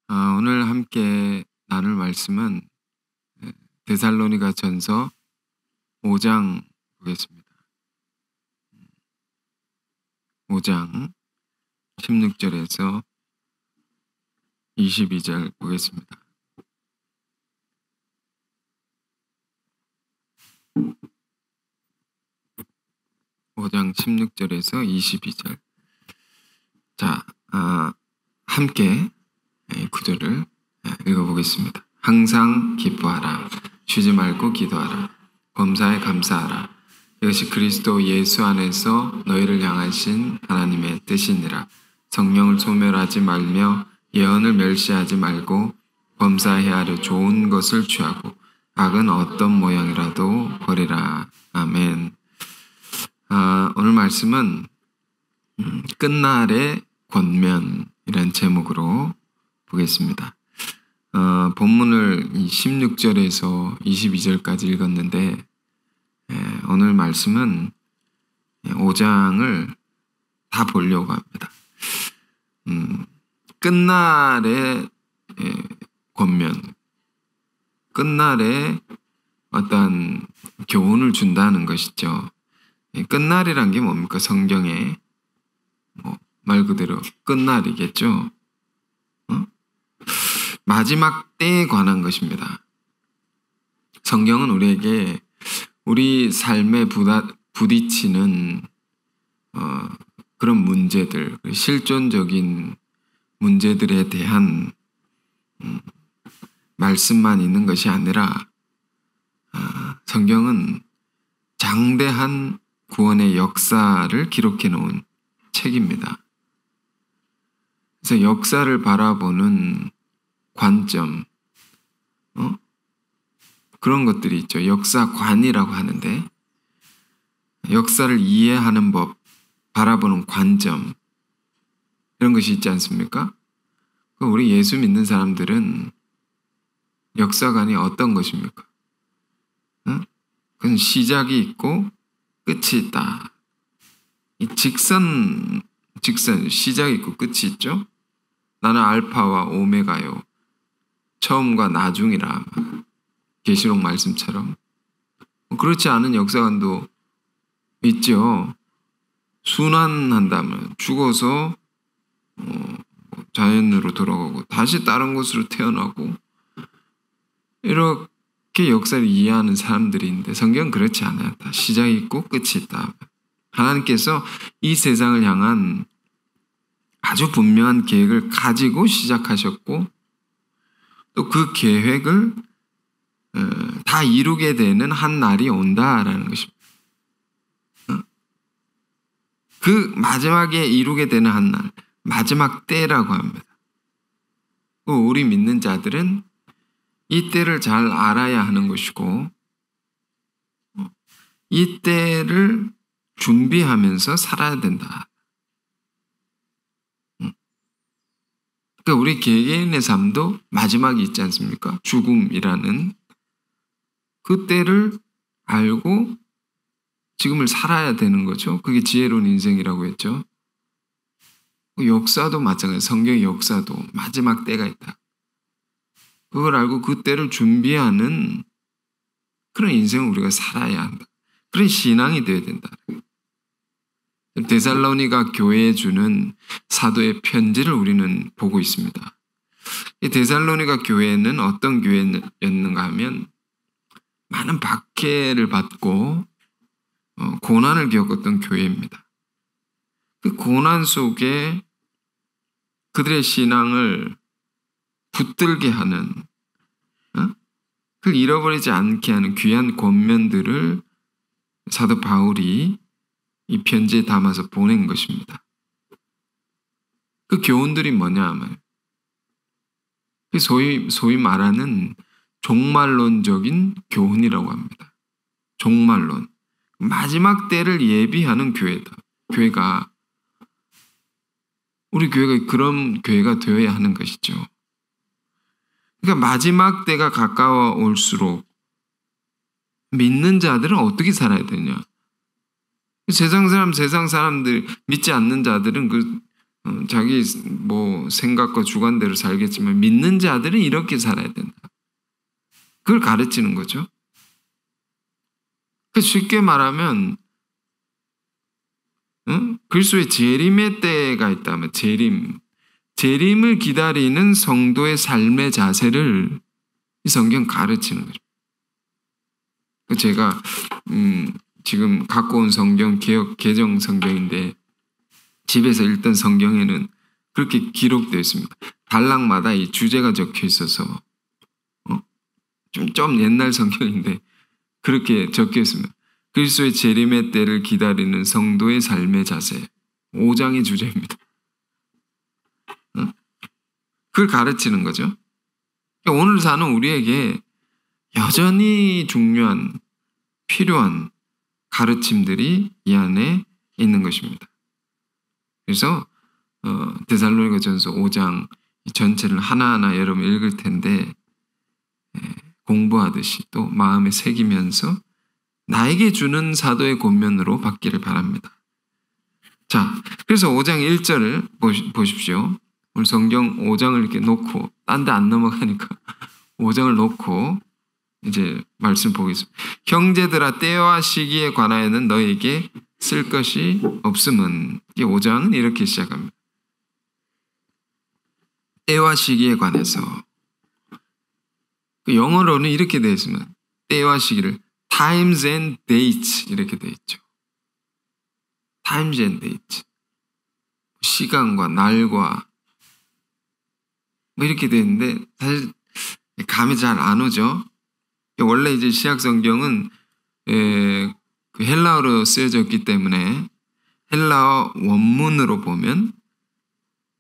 오늘 함께 나눌 말씀은 데살로니가전서 5장 보겠습니다. 5장 16절에서 22절 보겠습니다. 오 장 16절에서 22절. 자, 함께 구절을 읽어보겠습니다. 항상 기뻐하라. 쉬지 말고 기도하라. 범사에 감사하라. 이것이 그리스도 예수 안에서 너희를 향하신 하나님의 뜻이니라. 성령을 소멸하지 말며 예언을 멸시하지 말고 범사해야 하려 좋은 것을 취하고 악은 어떤 모양이라도 버리라. 아멘. 오늘 말씀은 끝날의 권면이라는 제목으로 보겠습니다. 본문을 16절에서 22절까지 읽었는데 오늘 말씀은 5장을 다 보려고 합니다. 끝날의 권면, 끝날에 어떤 교훈을 준다는 것이죠. 끝날이란 게 뭡니까? 성경에 말 그대로 끝날이겠죠. 마지막 때에 관한 것입니다. 성경은 우리에게 우리 삶에 부딪히는 그런 문제들, 실존적인 문제들에 대한 말씀만 있는 것이 아니라 성경은 장대한 구원의 역사를 기록해 놓은 책입니다. 그래서 역사를 바라보는 관점, 그런 것들이 있죠. 역사관이라고 하는데 역사를 이해하는 법, 바라보는 관점, 이런 것이 있지 않습니까? 우리 예수 믿는 사람들은 역사관이 어떤 것입니까? 그건 시작이 있고 끝이 있다. 이 직선 시작이 있고 끝이 있죠. 나는 알파와 오메가요. 처음과 나중이라. 계시록 말씀처럼. 그렇지 않은 역사관도 있죠. 순환한다면 죽어서 자연으로 돌아가고 다시 다른 곳으로 태어나고 이렇게 역사를 이해하는 사람들이 있는데 성경은 그렇지 않아요. 다 시작이 있고 끝이 있다. 하나님께서 이 세상을 향한 아주 분명한 계획을 가지고 시작하셨고 또 그 계획을 다 이루게 되는 한 날이 온다라는 것입니다. 그 마지막에 이루게 되는 한 날, 마지막 때라고 합니다. 우리 믿는 자들은 이 때를 잘 알아야 하는 것이고 이 때를 준비하면서 살아야 된다. 그러니까 우리 개개인의 삶도 마지막이 있지 않습니까? 죽음이라는 그 때를 알고 지금을 살아야 되는 거죠. 그게 지혜로운 인생이라고 했죠. 역사도 마찬가지예요. 성경의 역사도 마지막 때가 있다. 그걸 알고 그 때를 준비하는 그런 인생을 우리가 살아야 한다. 그런 신앙이 되어야 된다. 데살로니가 교회에 주는 사도의 편지를 우리는 보고 있습니다. 이 데살로니가 교회는 어떤 교회였는가 하면 많은 박해를 받고 고난을 겪었던 교회입니다. 그 고난 속에 그들의 신앙을 붙들게 하는, 그걸 잃어버리지 않게 하는 귀한 권면들을 사도 바울이 이 편지에 담아서 보낸 것입니다. 그 교훈들이 뭐냐 하면 소위 말하는 종말론적인 교훈이라고 합니다. 종말론. 마지막 때를 예비하는 교회다. 교회가 우리 교회가 그런 교회가 되어야 하는 것이죠. 그러니까 마지막 때가 가까워 올수록 믿는 자들은 어떻게 살아야 되냐? 세상 사람들, 믿지 않는 자들은 자기 뭐 생각과 주관대로 살겠지만 믿는 자들은 이렇게 살아야 된다. 그걸 가르치는 거죠. 쉽게 말하면 그리스도의 재림의 때가 있다면 재림을 기다리는 성도의 삶의 자세를 이 성경 가르치는 거죠. 제가 지금 갖고 온 성경 개정 성경인데 집에서 읽던 성경에는 그렇게 기록되어 있습니다. 단락마다 이 주제가 적혀 있어서 좀 옛날 성경인데 그렇게 적혀 있습니다. 그리스도의 재림의 때를 기다리는 성도의 삶의 자세 5장의 주제입니다. 그걸 가르치는 거죠. 오늘 사는 우리에게 여전히 중요한 필요한 가르침들이 이 안에 있는 것입니다. 그래서 데살로니가전서 5장 전체를 하나하나 여러분 읽을 텐데 공부하듯이 또 마음에 새기면서 나에게 주는 사도의 권면으로 받기를 바랍니다. 자, 그래서 5장 1절을 보십시오. 오늘 성경 5장을 이렇게 놓고 딴 데 안 넘어가니까 5장을 놓고 이제 말씀 보겠습니다. 형제들아 때와 시기에 관하여는 너에게 쓸 것이 없음은 5장은 이렇게 시작합니다. 때와 시기에 관해서 영어로는 이렇게 되어 있으면 때와 시기를 times and dates 이렇게 되어 있죠. times and dates 시간과 날과 뭐 이렇게 되어 있는데 사실 감이 잘 안 오죠. 원래 이제 시약 성경은 그 헬라어로 쓰여졌기 때문에 헬라어 원문으로 보면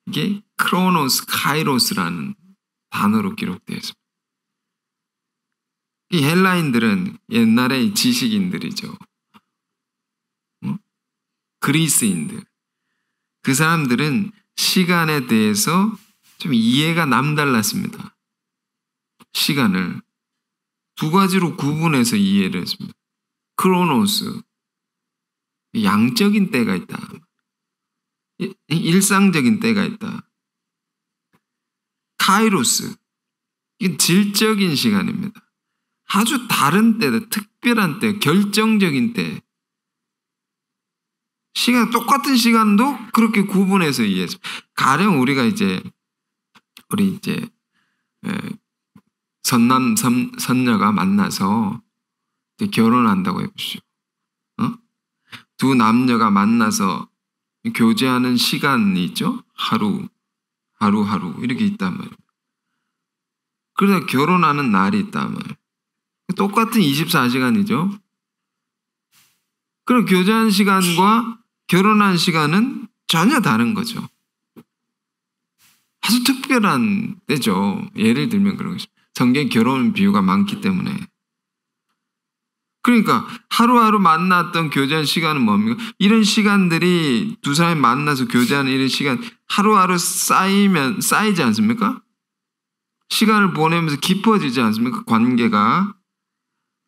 이게 크로노스, 카이로스라는 단어로 기록되어 있습니다. 이 헬라인들은 옛날의 지식인들이죠. 그리스인들. 그 사람들은 시간에 대해서 좀 이해가 남달랐습니다. 시간을 두 가지로 구분해서 이해를 했습니다. 크로노스, 양적인 때가 있다. 일상적인 때가 있다. 카이로스, 이게 질적인 시간입니다. 아주 다른 때다. 특별한 때, 결정적인 때. 시간, 똑같은 시간도 그렇게 구분해서 이해했습니다. 가령 우리 이제 선남, 선녀가 만나서 이제 결혼한다고 해보시죠. 두 남녀가 만나서 교제하는 시간이 있죠? 하루 이렇게 있단 말이에요. 그러다 결혼하는 날이 있단 말이에요. 똑같은 24시간이죠. 그럼 교제한 시간과 결혼한 시간은 전혀 다른 거죠. 아주 특별한 때죠. 예를 들면 그런 것입니다. 성경 결혼 비유가 많기 때문에. 그러니까 하루하루 만났던 교제한 시간은 뭡니까? 이런 시간들이 두 사람이 만나서 교제하는 이런 시간 하루하루 쌓이지 않습니까? 시간을 보내면서 깊어지지 않습니까? 관계가.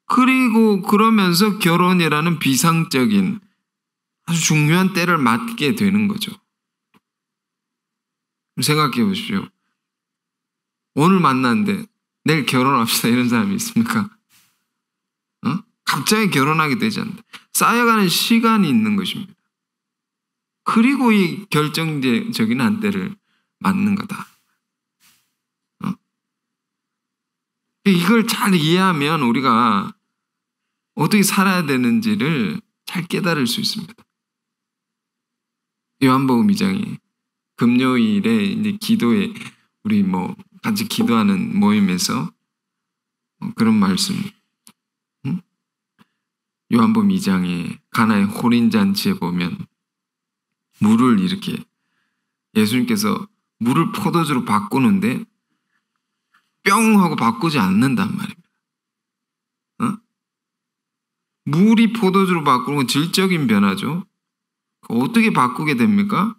그리고 그러면서 결혼이라는 비상적인 아주 중요한 때를 맞게 되는 거죠. 생각해 보십시오. 오늘 만났는데 내일 결혼합시다 이런 사람이 있습니까? 갑자기 결혼하게 되지 않는다. 쌓여가는 시간이 있는 것입니다. 그리고 이 결정적인 한때를 맞는 거다. 이걸 잘 이해하면 우리가 어떻게 살아야 되는지를 잘 깨달을 수 있습니다. 요한복음 2장이 금요일에 이제 기도에 우리 같이 기도하는 모임에서 그런 말씀. 요한복음 2장에 가나의 호린잔치에 보면 물을 이렇게 예수님께서 물을 포도주로 바꾸는데 뿅 하고 바꾸지 않는단 말입니다. 물이 포도주로 바꾸는 건 질적인 변화죠. 어떻게 바꾸게 됩니까?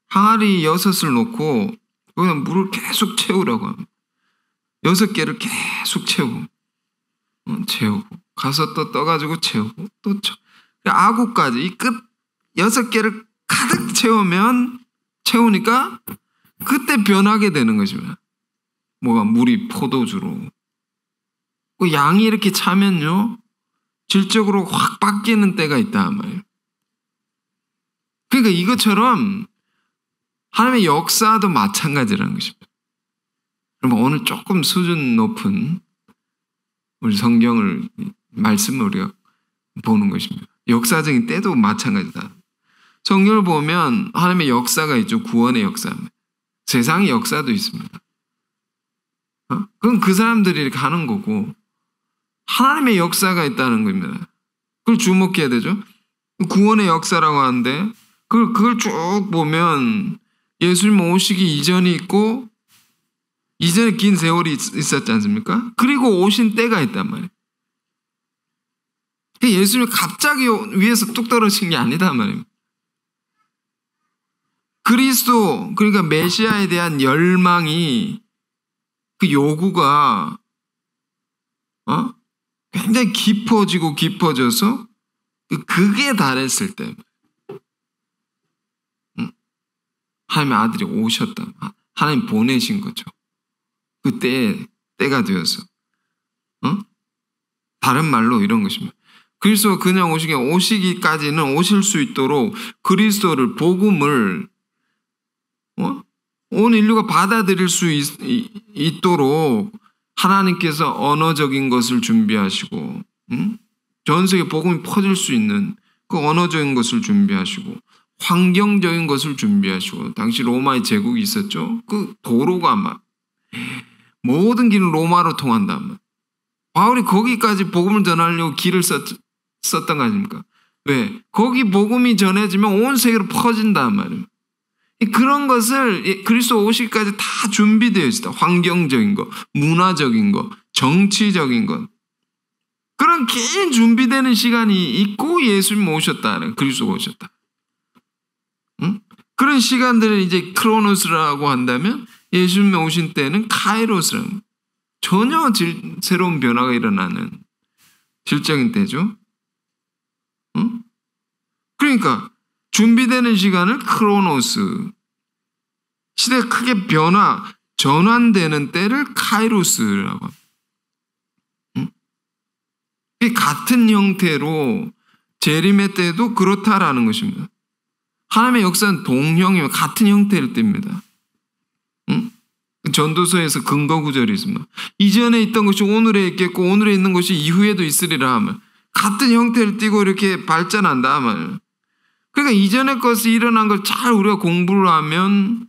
항아리 6을 놓고 거기다 물을 계속 채우라고 합니다. 6개를 계속 채우고 가서 또 떠가지고 채우고 또 아구까지 이 끝 6개를 가득 채우면 채우니까 그때 변하게 되는 것입니다. 뭐가 물이 포도주로. 그 양이 이렇게 차면요, 질적으로 확 바뀌는 때가 있다 말이에요. 그러니까 이것처럼 하나님의 역사도 마찬가지라는 것입니다. 그럼 오늘 조금 수준 높은 우리 성경을 말씀을 우리가 보는 것입니다. 역사적인 때도 마찬가지다. 성경을 보면 하나님의 역사가 있죠. 구원의 역사입니다. 세상의 역사도 있습니다. 그건 그 사람들이 이렇게 하는 거고 하나님의 역사가 있다는 겁니다. 그걸 주목해야 되죠. 구원의 역사라고 하는데 그걸 쭉 보면 예수님 오시기 이전이 있고 이전에 긴 세월이 있었지 않습니까? 그리고 오신 때가 있단 말이에요. 예수님이 갑자기 위에서 뚝 떨어진 게 아니다 말이에요. 그리스도, 그러니까 메시아에 대한 열망이, 그 요구가 굉장히 깊어지고 깊어져서 그게 달했을 때 하나님의 아들이 오셨다. 하나님 보내신 거죠. 그때 때가 되어서 다른 말로 이런 것입니다. 그리스도가 그냥 오시기까지는 오실 수 있도록 그리스도를, 복음을 온 인류가 받아들일 수 있도록 하나님께서 언어적인 것을 준비하시고 전 세계 복음이 퍼질 수 있는 그 언어적인 것을 준비하시고 환경적인 것을 준비하시고, 당시 로마의 제국이 있었죠. 그 도로가 막 모든 길은 로마로 통한다. 바울이 거기까지 복음을 전하려고 길을 썼던 거 아닙니까? 왜? 거기 복음이 전해지면 온 세계로 퍼진단 말이에요. 그런 것을 그리스도 오시기까지 다 준비되어 있다. 환경적인 것, 문화적인 것, 정치적인 것. 그런 긴 준비되는 시간이 있고 예수님 오셨다. 그리스도가 오셨다. 그런 시간들을 이제 크로노스라고 한다면 예수님 오신 때는 카이로스라고, 전혀 새로운 변화가 일어나는 질적인 때죠. 그러니까 준비되는 시간을 크로노스, 시대가 크게 전환되는 때를 카이로스라고 합니다. 같은 형태로 재림의 때도 그렇다라는 것입니다. 하나님의 역사는 동형이며 같은 형태를 띱니다. 전도서에서 근거 구절이 있습니다. 이전에 있던 것이 오늘에 있겠고 오늘에 있는 것이 이후에도 있으리라 하면 같은 형태를 띠고 이렇게 발전한다 하면, 그러니까 이전의 것이 일어난 걸 잘 우리가 공부를 하면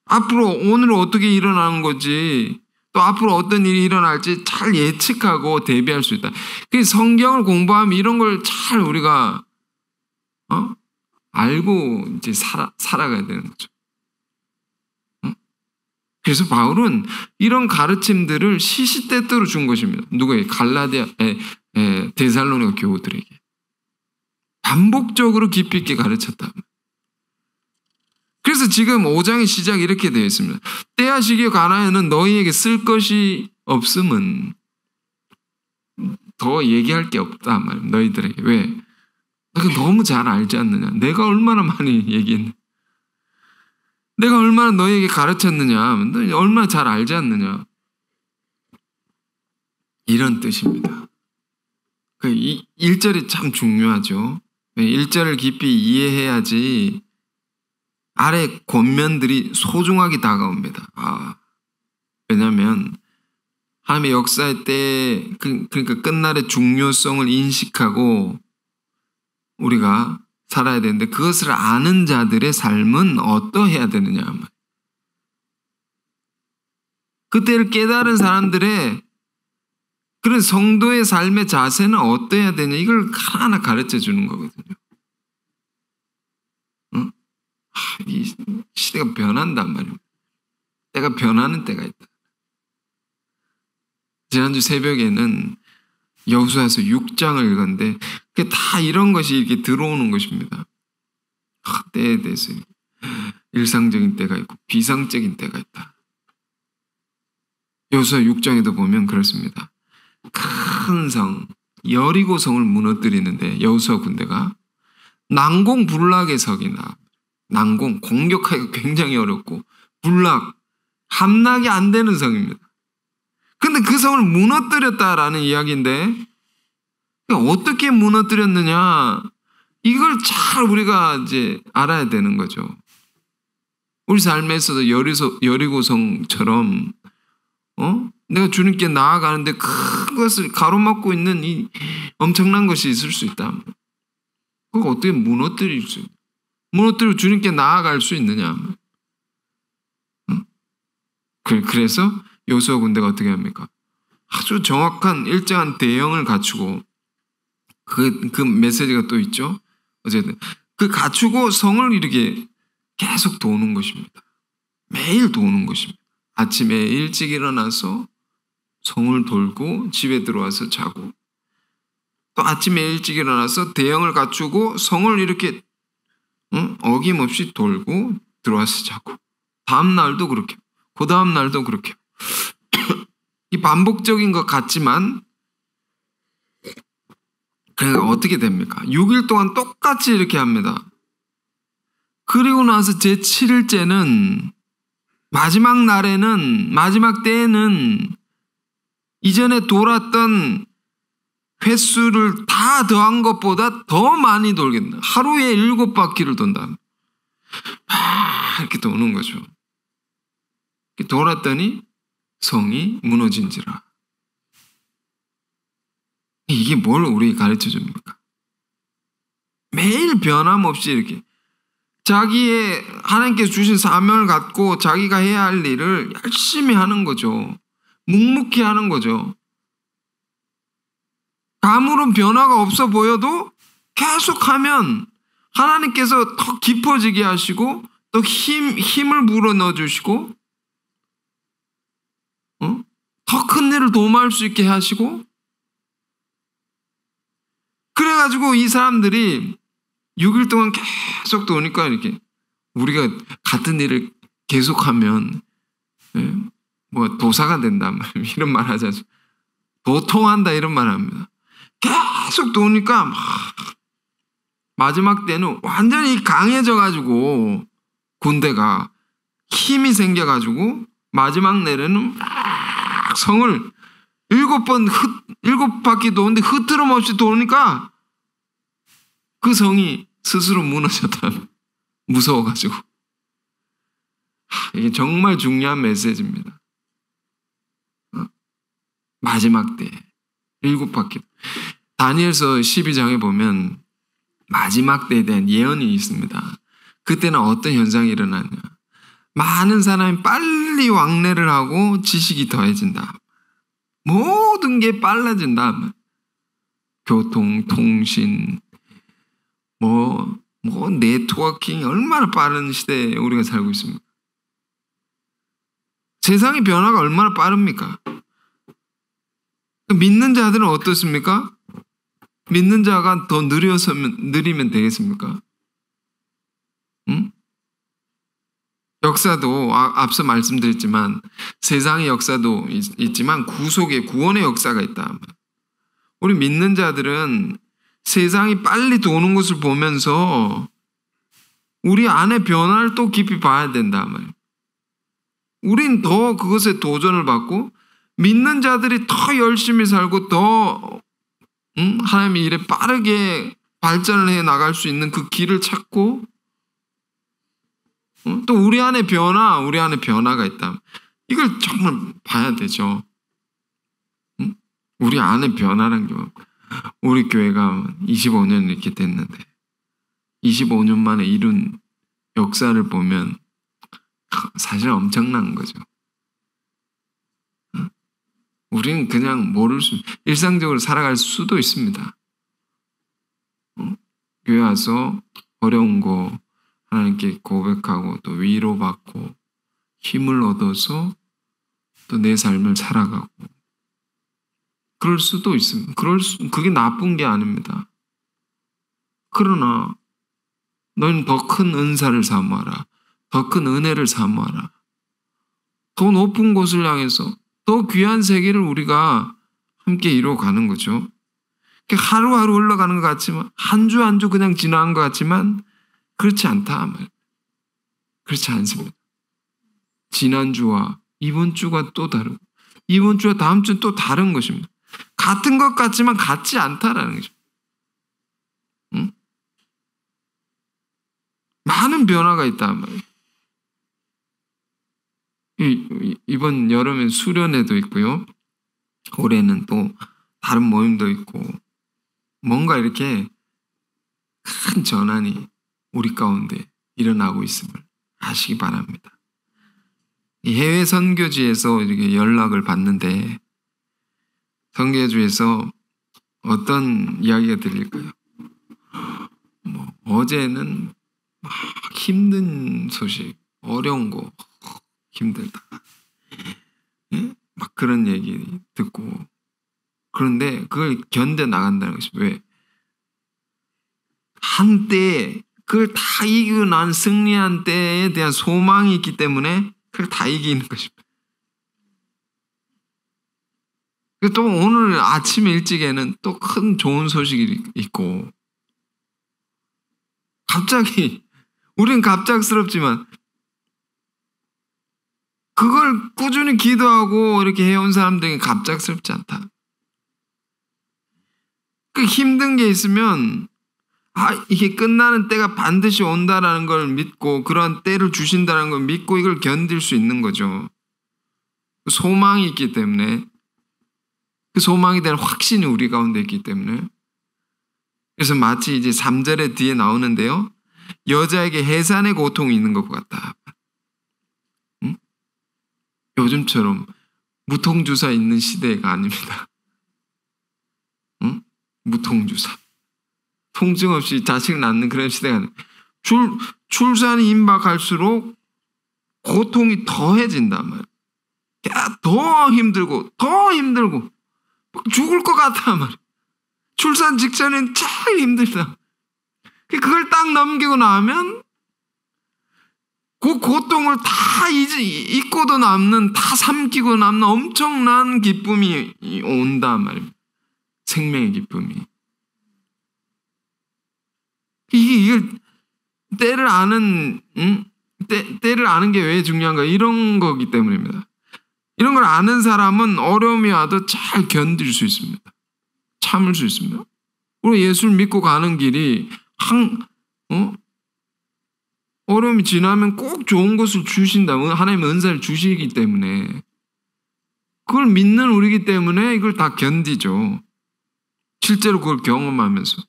앞으로 오늘 어떻게 일어나는 거지, 또 앞으로 어떤 일이 일어날지 잘 예측하고 대비할 수 있다. 그래서 성경을 공부하면 이런 걸 잘 우리가 알고 이제 살아가야 되는 거죠. 그래서 바울은 이런 가르침들을 시시때때로 준 것입니다. 누구에게? 데살로니가 교우들에게 반복적으로 깊이 있게 가르쳤다. 그래서 지금 5장의 시작이 이렇게 되어 있습니다. 때와 시기에 관하여는 너희에게 쓸 것이 없음은 더 얘기할 게 없다 말이에요. 너희들에게. 왜? 너가 너무 잘 알지 않느냐. 내가 얼마나 많이 얘기했느냐. 내가 얼마나 너희에게 가르쳤느냐. 너희 얼마나 잘 알지 않느냐. 이런 뜻입니다. 이 1절이 참 중요하죠. 1절을 깊이 이해해야지 아래 권면들이 소중하게 다가옵니다. 왜냐하면 하나님의 역사의 때, 그러니까 끝날의 중요성을 인식하고 우리가 살아야 되는데, 그것을 아는 자들의 삶은 어떠해야 되느냐. 그때를 깨달은 사람들의 그런 성도의 삶의 자세는 어떠해야 되냐, 이걸 하나하나 가르쳐 주는 거거든요. 이 시대가 변한단 말입니다. 때가 변하는 때가 있다. 지난주 새벽에는 여호수아서 6장을 읽었는데 그게 다 이런 것이 이렇게 들어오는 것입니다. 때에 대해서 일상적인 때가 있고 비상적인 때가 있다. 여호수아 6장에도 보면 그렇습니다. 큰 성 여리고 성을 무너뜨리는데 여호수아 군대가 난공불락의 석이나 난공, 공격하기가 굉장히 어렵고 불락, 함락이 안 되는 성입니다. 근데 그 성을 무너뜨렸다라는 이야기인데 어떻게 무너뜨렸느냐? 이걸 잘 우리가 이제 알아야 되는 거죠. 우리 삶에서도 여리고성처럼 내가 주님께 나아가는데 큰 것을 가로막고 있는 이 엄청난 것이 있을 수 있다. 그거 어떻게 무너뜨려 주님께 나아갈 수 있느냐? 그래서 여호수아 군대가 어떻게 합니까? 아주 정확한 일정한 대형을 갖추고 그 메시지가 또 있죠. 어쨌든 그 갖추고 성을 이렇게 계속 도는 것입니다. 매일 도는 것입니다. 아침에 일찍 일어나서 성을 돌고 집에 들어와서 자고 또 아침에 일찍 일어나서 대형을 갖추고 성을 이렇게 어김없이 돌고 들어와서 자고 다음 날도 그렇게 그 다음 날도 그렇게 이 반복적인 것 같지만 그러니까 어떻게 됩니까? 6일 동안 똑같이 이렇게 합니다. 그리고 나서 제7일째는 마지막 날에는 마지막 때에는 이전에 돌았던 횟수를 다 더한 것보다 더 많이 돌겠다. 하루에 7바퀴를 돈다. 이렇게 도는 거죠. 이렇게 돌았더니 성이 무너진지라. 이게 뭘 우리에게 가르쳐 줍니까? 매일 변함없이 이렇게 자기의 하나님께서 주신 사명을 갖고 자기가 해야 할 일을 열심히 하는 거죠. 묵묵히 하는 거죠. 아무런 변화가 없어 보여도 계속하면 하나님께서 더 깊어지게 하시고 또 힘을 불어넣어 주시고 더 큰 일을 도모할 수 있게 하시고 그래가지고 이 사람들이 6일 동안 계속 도니까 이렇게 우리가 같은 일을 계속하면 뭐 도사가 된다 이런 말 하죠. 도통한다 이런 말 합니다. 계속 도니까 마지막 때는 완전히 강해져가지고 군대가 힘이 생겨가지고 마지막 날에는 성을 7바퀴 도는데 흐트럼 없이 도니까 그 성이 스스로 무너졌다. 무서워가지고. 이게 정말 중요한 메시지입니다. 마지막 때 7바퀴. 다니엘서 12장에 보면 마지막 때에 대한 예언이 있습니다. 그때는 어떤 현상이 일어나냐. 많은 사람이 빨리 왕래를 하고 지식이 더해진다. 모든 게 빨라진다. 교통, 통신, 네트워킹이 얼마나 빠른 시대에 우리가 살고 있습니까? 세상의 변화가 얼마나 빠릅니까? 믿는 자들은 어떻습니까? 믿는 자가 더 느리면 되겠습니까? 응? 역사도 앞서 말씀드렸지만 세상의 역사도 있지만 구원의 역사가 있다. 우리 믿는 자들은 세상이 빨리 도는 것을 보면서 우리 안의 변화를 또 깊이 봐야 된다. 우린 더 그것에 도전을 받고 믿는 자들이 더 열심히 살고 더 하나님의 일에 빠르게 발전을 해 나갈 수 있는 그 길을 찾고 또 우리 안에 변화가 있다. 이걸 정말 봐야 되죠. 우리 안에 변화란 게 우리 교회가 25년 이렇게 됐는데 25년 만에 이룬 역사를 보면 사실 엄청난 거죠. 우리는 그냥 일상적으로 살아갈 수도 있습니다. 교회 와서 어려운 거 하나님께 고백하고 또 위로받고 힘을 얻어서 또 내 삶을 살아가고 그럴 수도 있습니다. 그게 나쁜 게 아닙니다. 그러나 너희는 더 큰 은사를 사모하라. 더 큰 은혜를 사모하라. 더 높은 곳을 향해서 더 귀한 세계를 우리가 함께 이루어가는 거죠. 하루하루 흘러가는 것 같지만 한 주 한 주 그냥 지나간 것 같지만 그렇지 않다. 그렇지 않습니다. 지난주와 이번 주가 또 다르고 이번 주와 다음 주는 또 다른 것입니다. 같은 것 같지만 같지 않다라는 거죠. 응? 많은 변화가 있단 말이에요. 이번 여름엔 수련회도 있고요. 올해는 또 다른 모임도 있고 뭔가 이렇게 큰 전환이 우리 가운데 일어나고 있음을 아시기 바랍니다. 해외 선교지에서 이렇게 연락을 받는데 선교주에서 어떤 이야기가 들릴까요? 어제는 막 힘든 소식, 어려운 거, 힘들다. 예? 막 그런 얘기 듣고 그런데 그걸 견뎌 나간다는 것이 왜? 한때 그걸 다 이기고 난 승리한 때에 대한 소망이 있기 때문에 그걸 다 이기는 것입니다. 또 오늘 아침 일찍에는 또 큰 좋은 소식이 있고 갑자기 우리는 갑작스럽지만 그걸 꾸준히 기도하고 이렇게 해온 사람들에게 갑작스럽지 않다. 그 힘든 게 있으면 이게 끝나는 때가 반드시 온다라는 걸 믿고 그러한 때를 주신다는 걸 믿고 이걸 견딜 수 있는 거죠. 소망이 있기 때문에 그 소망에 대한 확신이 우리 가운데 있기 때문에 그래서 마치 이제 3절의 뒤에 나오는데요. 여자에게 해산의 고통이 있는 것 같다. 응? 요즘처럼 무통주사 있는 시대가 아닙니다. 응? 무통주사. 통증 없이 자식을 낳는 그런 시대가 아닙니다. 출산이 임박할수록 고통이 더해진단 말이에요. 더 힘들고 죽을 것 같단 말이에요. 출산 직전엔 참 힘들다. 그걸 딱 넘기고 나면 그 고통을 다 잊고도 남는, 다 삼키고 남는 엄청난 기쁨이 온단 말입니다. 생명의 기쁨이. 이걸 때를 아는, 때를 아는 게 왜 중요한가? 이런 거기 때문입니다. 이런 걸 아는 사람은 어려움이 와도 잘 견딜 수 있습니다. 참을 수 있습니다. 우리 예수를 믿고 가는 길이 어려움이 지나면 꼭 좋은 것을 주신다. 하나님의 은사를 주시기 때문에 그걸 믿는 우리이기 때문에 이걸 다 견디죠. 실제로 그걸 경험하면서.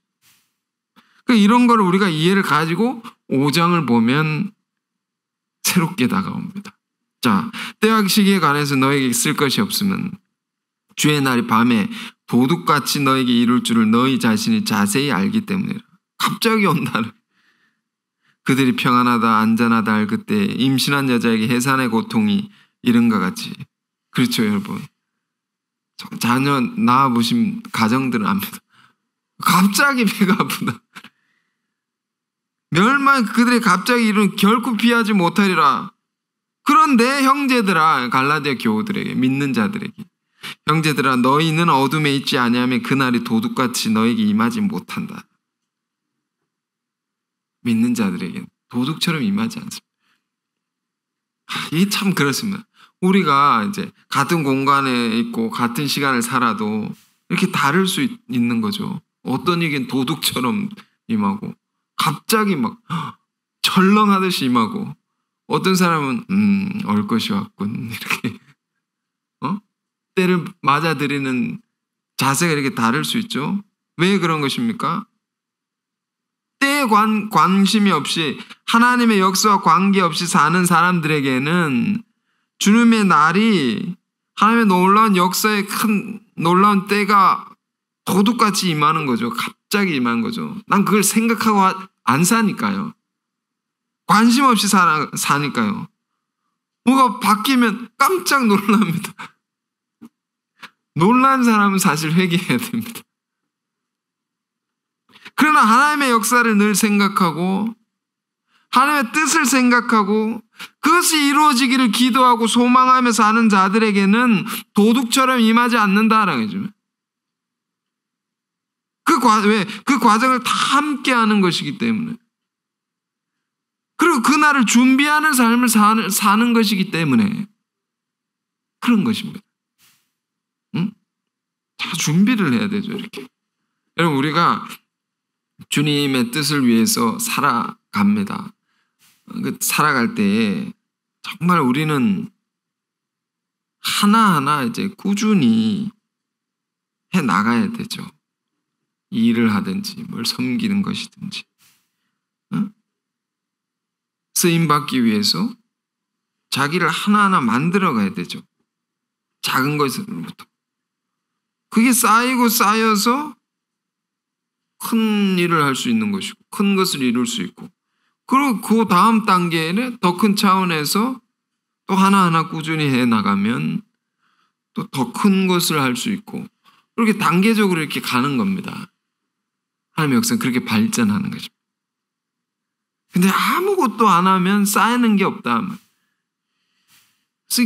이런 걸 우리가 이해를 가지고 5장을 보면 새롭게 다가옵니다. 자, 때와 시기에 관해서 너에게 쓸 것이 없으면 주의 날이 밤에 도둑같이 너에게 이룰 줄을 너희 자신이 자세히 알기 때문이라. 갑자기 온다는. 그들이 평안하다 안전하다 할 그때 임신한 여자에게 해산의 고통이 이른과 같이. 그렇죠, 여러분. 자녀 낳아보신 가정들은 압니다. 갑자기 배가 아프다. 멸망 그들이 갑자기 이룬 결코 피하지 못하리라. 그런데 형제들아, 갈라디아 교우들에게, 믿는 자들에게, 형제들아 너희는 어둠에 있지 아니하면 그날이 도둑같이 너에게 임하지 못한다. 믿는 자들에게 도둑처럼 임하지 않습니다. 이게 참 그렇습니다. 우리가 이제 같은 공간에 있고 같은 시간을 살아도 이렇게 다를 수 있는 거죠. 어떤 이겐 도둑처럼 임하고 갑자기 막 철렁하듯이 임하고 어떤 사람은 올 것이 왔군 이렇게 때를 맞아들이는 자세가 이렇게 다를 수 있죠. 왜 그런 것입니까? 때에 관심이 없이 하나님의 역사와 관계없이 사는 사람들에게는 주님의 날이 하나님의 놀라운 역사의 큰 놀라운 때가 도둑같이 임하는 거죠. 갑자기 임하는 거죠. 난 그걸 생각하고 안 사니까요. 관심 없이 사니까요. 뭐가 바뀌면 깜짝 놀랍니다. 놀란 사람은 사실 회개해야 됩니다. 그러나 하나님의 역사를 늘 생각하고 하나님의 뜻을 생각하고 그것이 이루어지기를 기도하고 소망하며 사는 자들에게는 도둑처럼 임하지 않는다라는 거죠. 그 과정을 다 함께 하는 것이기 때문에 그리고 그날을 준비하는 삶을 사는 것이기 때문에 그런 것입니다. 응? 다 준비를 해야 되죠, 이렇게. 여러분, 우리가 주님의 뜻을 위해서 살아갑니다. 살아갈 때에 정말 우리는 하나하나 이제 꾸준히 해 나가야 되죠. 일을 하든지 뭘 섬기는 것이든지. 응? 쓰임 받기 위해서 자기를 하나하나 만들어 가야 되죠. 작은 것으로부터. 그게 쌓이고 쌓여서 큰 일을 할 수 있는 것이고 큰 것을 이룰 수 있고, 그리고 그 다음 단계에는 더 큰 차원에서 또 하나하나 꾸준히 해 나가면 또 더 큰 것을 할 수 있고, 그렇게 단계적으로 이렇게 가는 겁니다. 하나님의 역사는 그렇게 발전하는 것입니다. 근데 아무것도 안 하면 쌓이는 게 없다.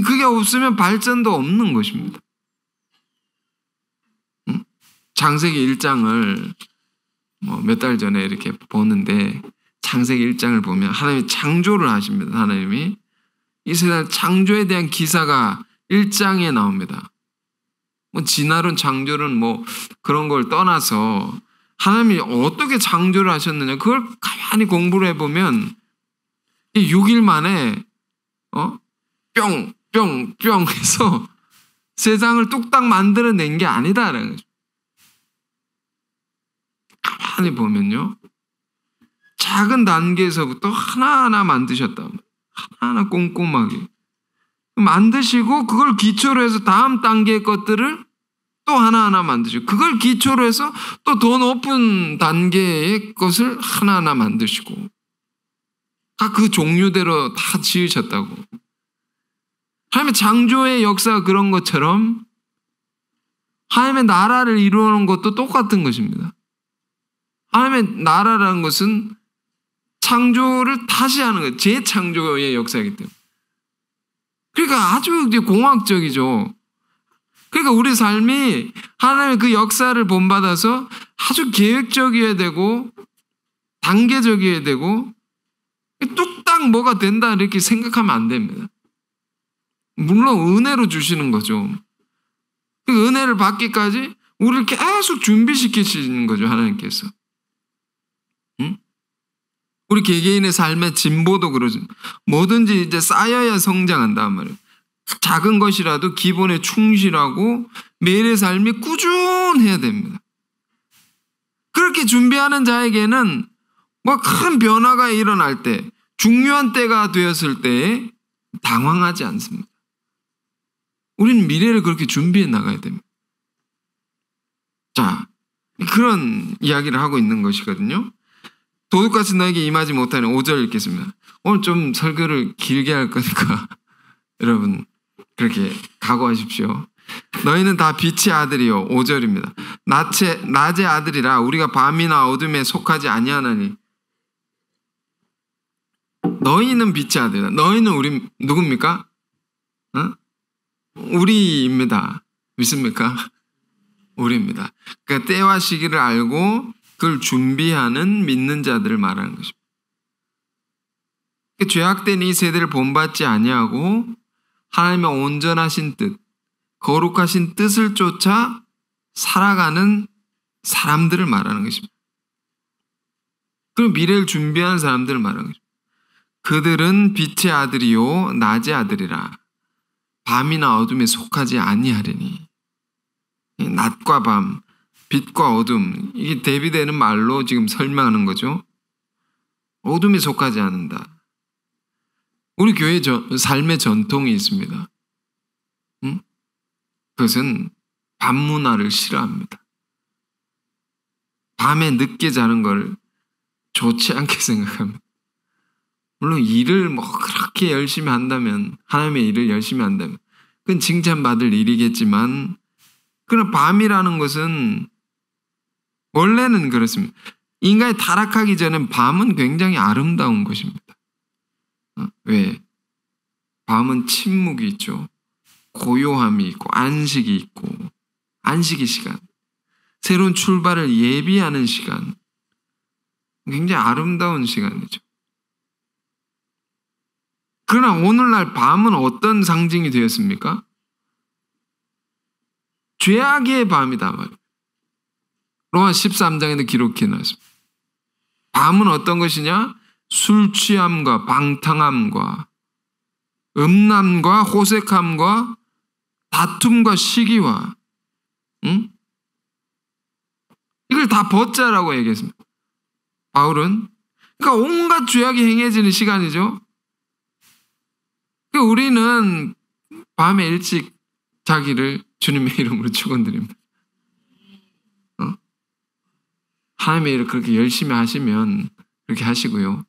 그게 없으면 발전도 없는 것입니다. 응? 창세기 1장을 몇 달 전에 이렇게 보는데, 창세기 1장을 보면 하나님이 창조를 하십니다. 하나님이 이 세상 창조에 대한 기사가 1장에 나옵니다. 진화론, 창조론 그런 걸 떠나서 하나님이 어떻게 창조를 하셨느냐, 그걸 가만히 공부를 해보면 6일 만에 뿅 해서 세상을 뚝딱 만들어낸 게 아니다라는 거죠. 가만히 보면요, 작은 단계에서부터 하나하나 만드셨다. 하나하나 꼼꼼하게 만드시고, 그걸 기초로 해서 다음 단계의 것들을 또 하나하나 만드시고, 그걸 기초로 해서 또 더 높은 단계의 것을 하나하나 만드시고, 다 그 종류대로 다 지으셨다고. 하나님의 창조의 역사가 그런 것처럼 하나님의 나라를 이루는 것도 똑같은 것입니다. 하나님의 나라라는 것은 창조를 다시 하는 거예요. 재창조의 역사이기 때문에. 그러니까 아주 이제 공학적이죠. 그러니까 우리 삶이 하나님의 그 역사를 본받아서 아주 계획적이어야 되고 단계적이어야 되고 뚝딱 뭐가 된다 이렇게 생각하면 안 됩니다. 물론 은혜로 주시는 거죠. 그 은혜를 받기까지 우리를 계속 준비시키시는 거죠, 하나님께서. 응? 우리 개개인의 삶의 진보도 그러죠. 뭐든지 이제 쌓여야 성장한단 말이에요. 작은 것이라도 기본에 충실하고 매일의 삶이 꾸준해야 됩니다. 그렇게 준비하는 자에게는 큰 변화가 일어날 때, 중요한 때가 되었을 때에 당황하지 않습니다. 우리는 미래를 그렇게 준비해 나가야 됩니다. 자, 그런 이야기를 하고 있는 것이거든요. 도둑같이 너에게 임하지 못하는 5절 읽겠습니다. 오늘 좀 설교를 길게 할 거니까 여러분 그렇게 각오하십시오. 너희는 다 빛의 아들이요. 5절입니다. 낮의 아들이라 우리가 밤이나 어둠에 속하지 아니하나니. 너희는 빛의 아들이다. 너희는 우리 누굽니까? 우리입니다. 믿습니까? 우리입니다. 그러니까 때와 시기를 알고 그걸 준비하는 믿는 자들을 말하는 것입니다. 죄악된 이 세대를 본받지 아니하고 하나님의 온전하신 뜻, 거룩하신 뜻을 쫓아 살아가는 사람들을 말하는 것입니다. 그리고 미래를 준비하는 사람들을 말하는 것입니다. 그들은 빛의 아들이요 낮의 아들이라. 밤이나 어둠에 속하지 아니하리니. 낮과 밤, 빛과 어둠, 이게 대비되는 말로 지금 설명하는 거죠. 어둠에 속하지 않는다. 우리 교회 삶의 전통이 있습니다. 그것은 밤 문화를 싫어합니다. 밤에 늦게 자는 걸 좋지 않게 생각합니다. 물론 일을 그렇게 열심히 한다면, 하나님의 일을 열심히 한다면 그건 칭찬받을 일이겠지만, 그러나 밤이라는 것은 원래는 그렇습니다. 인간이 타락하기 전엔 밤은 굉장히 아름다운 것입니다. 왜? 밤은 침묵이 있죠. 고요함이 있고 안식이 있고, 안식의 시간, 새로운 출발을 예비하는 시간, 굉장히 아름다운 시간이죠. 그러나 오늘날 밤은 어떤 상징이 되었습니까? 죄악의 밤이다 말이에요. 로마 13장에도 기록해 놨습니다. 밤은 어떤 것이냐? 술 취함과 방탕함과 음란과 호색함과 다툼과 시기와 이걸 다 벗자라고 얘기했습니다. 바울은 그러니까 온갖 죄악이 행해지는 시간이죠. 우리는 밤에 일찍 자기를 주님의 이름으로 축원드립니다. 하나님의 일을 그렇게 열심히 하시면 그렇게 하시고요.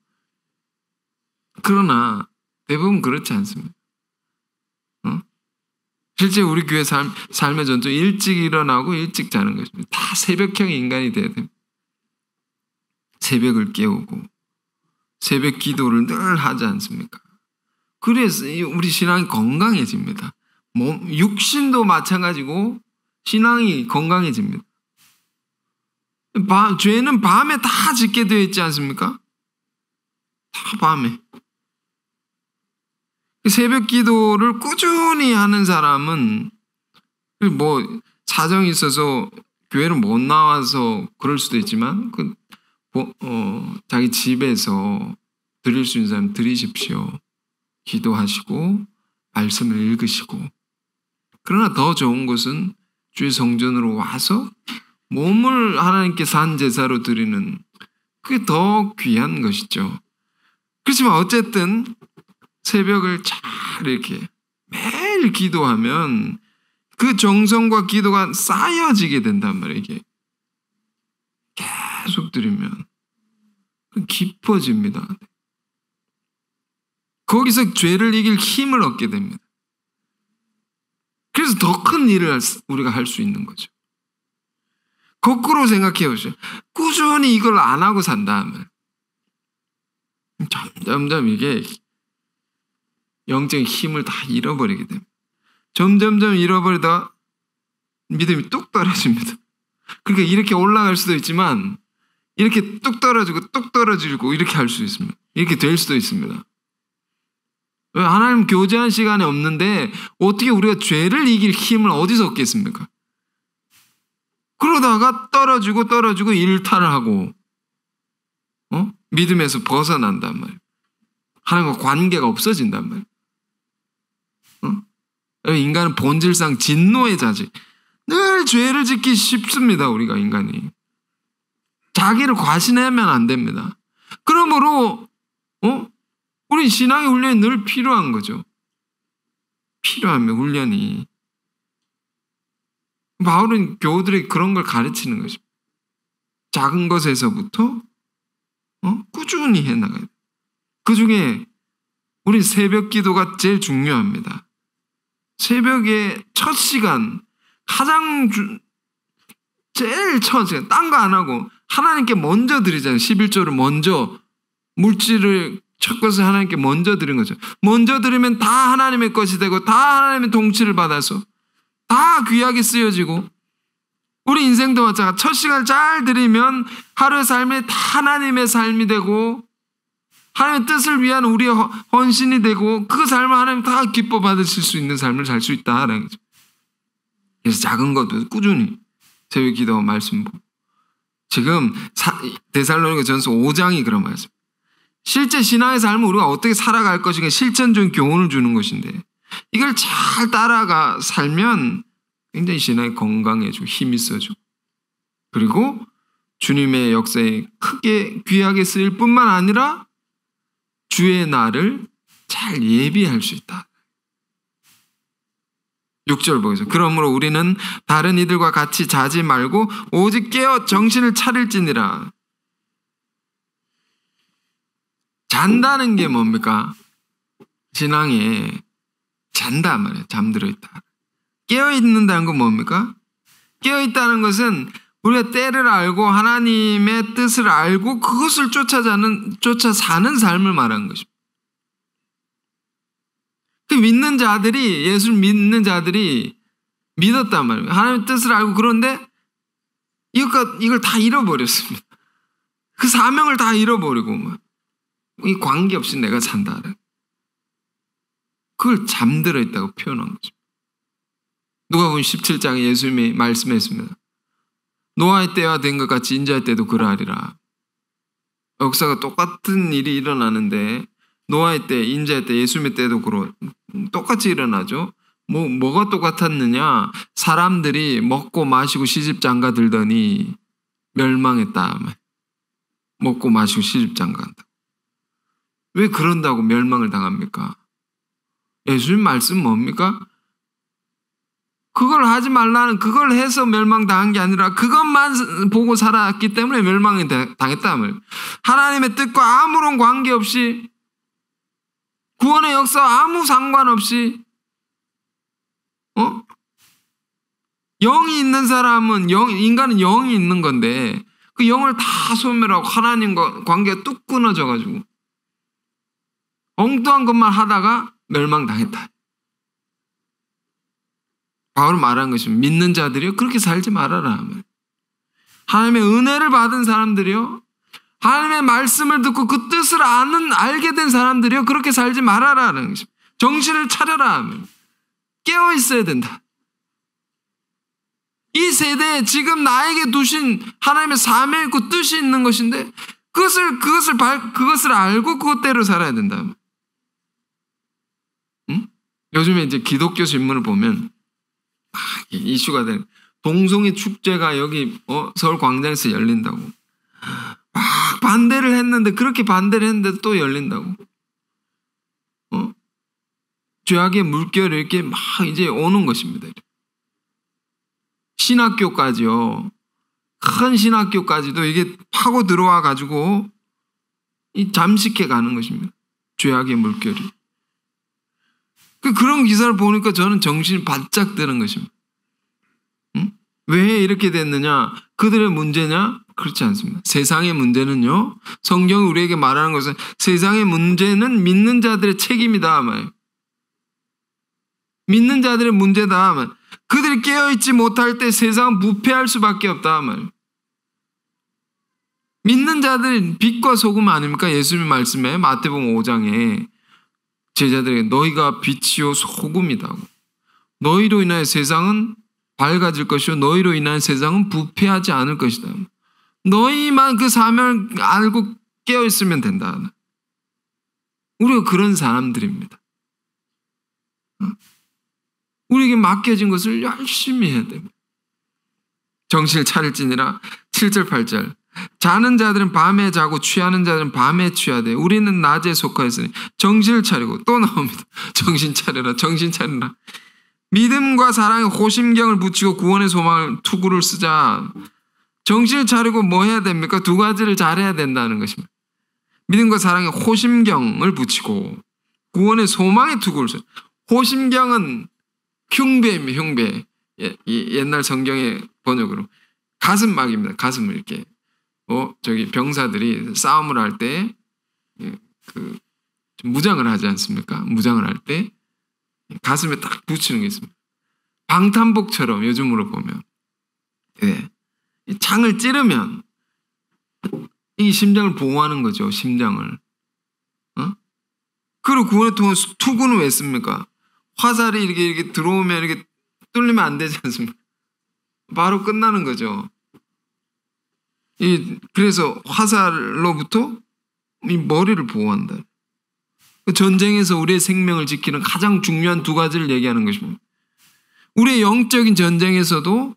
그러나 대부분 그렇지 않습니다. 실제 우리 교회 삶의 전통 일찍 일어나고 일찍 자는 것입니다. 다 새벽형 인간이 돼야 됩니다. 새벽을 깨우고 새벽 기도를 늘 하지 않습니까? 그래서 우리 신앙이 건강해집니다. 육신도 마찬가지고 신앙이 건강해집니다. 죄는 밤에 다 짓게 되어 있지 않습니까? 다 밤에. 새벽 기도를 꾸준히 하는 사람은 사정이 있어서 교회를 못 나와서 그럴 수도 있지만 자기 집에서 드릴 수 있는 사람 드리십시오. 기도하시고 말씀을 읽으시고. 그러나 더 좋은 것은 주의 성전으로 와서 몸을 하나님께 산 제사로 드리는 그게 더 귀한 것이죠. 그렇지만 어쨌든 새벽을 잘 이렇게 매일 기도하면 그 정성과 기도가 쌓여지게 된단 말이에요. 이게 계속 드리면 깊어집니다. 거기서 죄를 이길 힘을 얻게 됩니다. 그래서 더 큰 일을 우리가 할 수 있는 거죠. 거꾸로 생각해 보세요. 꾸준히 이걸 안 하고 산다 하면 점점 이게 영적인 힘을 다 잃어버리게 됩니다. 점점점 잃어버리다가 믿음이 뚝 떨어집니다. 그러니까 이렇게 올라갈 수도 있지만 이렇게 뚝 떨어지고 이렇게 할 수 있습니다. 이렇게 될 수도 있습니다. 하나님 교제한 시간이 없는데 어떻게 우리가 죄를 이길 힘을 어디서 얻겠습니까? 그러다가 떨어지고 일탈을 하고 믿음에서 벗어난단 말이에요. 하나님과 관계가 없어진단 말이에요. 인간은 본질상 진노의 자질. 늘 죄를 짓기 쉽습니다. 우리가 인간이. 자기를 과신하면 안 됩니다. 그러므로 우리 신앙의 훈련이 늘 필요한 거죠. 필요하면 훈련이. 바울은 교우들에게 그런 걸 가르치는 것입니다. 작은 것에서부터 꾸준히 해나가야 돼요. 그 중에 우리 새벽 기도가 제일 중요합니다. 새벽에 첫 시간, 제일 첫 시간, 딴 거 안 하고 하나님께 먼저 드리잖아요. 11조를 먼저, 물질을 첫 것을 하나님께 먼저 드린 거죠. 먼저 드리면 다 하나님의 것이 되고 다 하나님의 통치를 받아서 다 귀하게 쓰여지고 우리 인생도 마찬가지. 첫 시간을 잘 드리면 하루의 삶이 다 하나님의 삶이 되고 하나님의 뜻을 위한 우리의 헌신이 되고 그 삶을 하나님 다 기뻐 받으실 수 있는 삶을 살 수 있다라는 거죠. 그래서 작은 것도 꾸준히 새벽 기도와 말씀 보고 지금 데살로니가전서 5장이 그런 말씀. 실제 신앙의 삶을 우리가 어떻게 살아갈 것인가 실천적인 교훈을 주는 것인데 이걸 잘 따라가 살면 굉장히 신앙이 건강해지고 힘이 있어지고 그리고 주님의 역사에 크게 귀하게 쓰일 뿐만 아니라 주의 날을 잘 예비할 수 있다. 6절 보겠습니다. 그러므로 우리는 다른 이들과 같이 자지 말고 오직 깨어 정신을 차릴지니라. 잔다는 게 뭡니까? 신앙에 잔다 말이에요. 잠들어 있다. 깨어 있는다는 건 뭡니까? 깨어 있다는 것은 우리가 때를 알고 하나님의 뜻을 알고 그것을 쫓아 사는 삶을 말하는 것입니다. 그 믿는 자들이 예수를 믿는 자들이 믿었단 말이에요. 하나님의 뜻을 알고 그런데 이걸 다 잃어버렸습니다. 그 사명을 다 잃어버리고 이 관계없이 내가 산다. 그걸 잠들어 있다고 표현한 거죠. 누가복음 17장에 예수님이 말씀했습니다. 노아의 때와 된 것 같이 인자의 때도 그러하리라. 역사가 똑같은 일이 일어나는데 노아의 때, 인자의 때, 예수님의 때도 똑같이 일어나죠. 뭐가 똑같았느냐? 사람들이 먹고 마시고 시집장가 들더니 멸망했다. 먹고 마시고 시집장가 한다. 왜 그런다고 멸망을 당합니까? 예수님 말씀 뭡니까? 그걸 하지 말라는, 그걸 해서 멸망당한 게 아니라 그것만 보고 살았기 때문에 멸망을 당했다. 하나님의 뜻과 아무런 관계없이, 구원의 역사와 아무 상관없이, 영이 있는 사람은, 인간은 영이 있는 건데 그 영을 다 소멸하고 하나님과 관계가 뚝 끊어져가지고 엉뚱한 것만 하다가 멸망당했다. 바울은 말한 것입니다. 믿는 자들이요, 그렇게 살지 말아라. 하나님의 은혜를 받은 사람들이요, 하나님의 말씀을 듣고 그 뜻을 알게 된 사람들이요, 그렇게 살지 말아라는 것입니다. 정신을 차려라. 깨어 있어야 된다. 이 세대에 지금 나에게 두신 하나님의 사명이 있고 뜻이 있는 것인데 그것을 알고 그것대로 살아야 된다. 응? 요즘에 이제 기독교 신문을 보면 이슈가 되는 동성애 축제가 여기 서울 광장에서 열린다고 막 반대를 했는데, 그렇게 반대를 했는데 또 열린다고. 죄악의 물결이 이렇게 막 이제 오는 것입니다. 신학교까지요, 큰 신학교까지도 이게 파고 들어와 가지고 잠식해 가는 것입니다. 죄악의 물결이. 그런 기사를 보니까 저는 정신이 바짝 드는 것입니다. 응? 왜 이렇게 됐느냐? 그들의 문제냐? 그렇지 않습니다. 세상의 문제는요, 성경이 우리에게 말하는 것은 세상의 문제는 믿는 자들의 책임이다. 믿는 자들의 문제다. 그들이 깨어있지 못할 때 세상은 부패할 수밖에 없다. 믿는 자들이 빛과 소금 아닙니까? 예수님 말씀에 마태복음 5장에 제자들에게 너희가 빛이요 소금이다. 너희로 인하여 세상은 밝아질 것이요 너희로 인하여 세상은 부패하지 않을 것이다. 너희만 그 사명을 알고 깨어있으면 된다. 우리가 그런 사람들입니다. 우리에게 맡겨진 것을 열심히 해야 됩니다. 정신을 차릴지니라. 7절 8절. 자는 자들은 밤에 자고 취하는 자들은 밤에 취하되 우리는 낮에 속하였으니 정신을 차리고. 또 나옵니다. 정신 차려라, 정신 차려라. 믿음과 사랑에 호심경을 붙이고 구원의 소망을 투구를 쓰자. 정신을 차리고 뭐 해야 됩니까? 두 가지를 잘해야 된다는 것입니다. 믿음과 사랑에 호심경을 붙이고 구원의 소망의 투구를 쓰자. 호심경은 흉배입니다. 흉배. 옛날 성경의 번역으로 가슴막입니다. 가슴을 이렇게 저기 병사들이 싸움을 할 때 무장을 하지 않습니까? 무장을 할 때 가슴에 딱 붙이는 게 있습니다. 방탄복처럼 요즘으로 보면 창을 찌르면 이 심장을 보호하는 거죠. 심장을. 그리고 구원의 투구는 왜 씁니까? 화살이 이렇게 들어오면 이렇게 뚫리면 안 되지 않습니까? 바로 끝나는 거죠. 그래서 화살로부터 이 머리를 보호한다. 전쟁에서 우리의 생명을 지키는 가장 중요한 두 가지를 얘기하는 것입니다. 우리의 영적인 전쟁에서도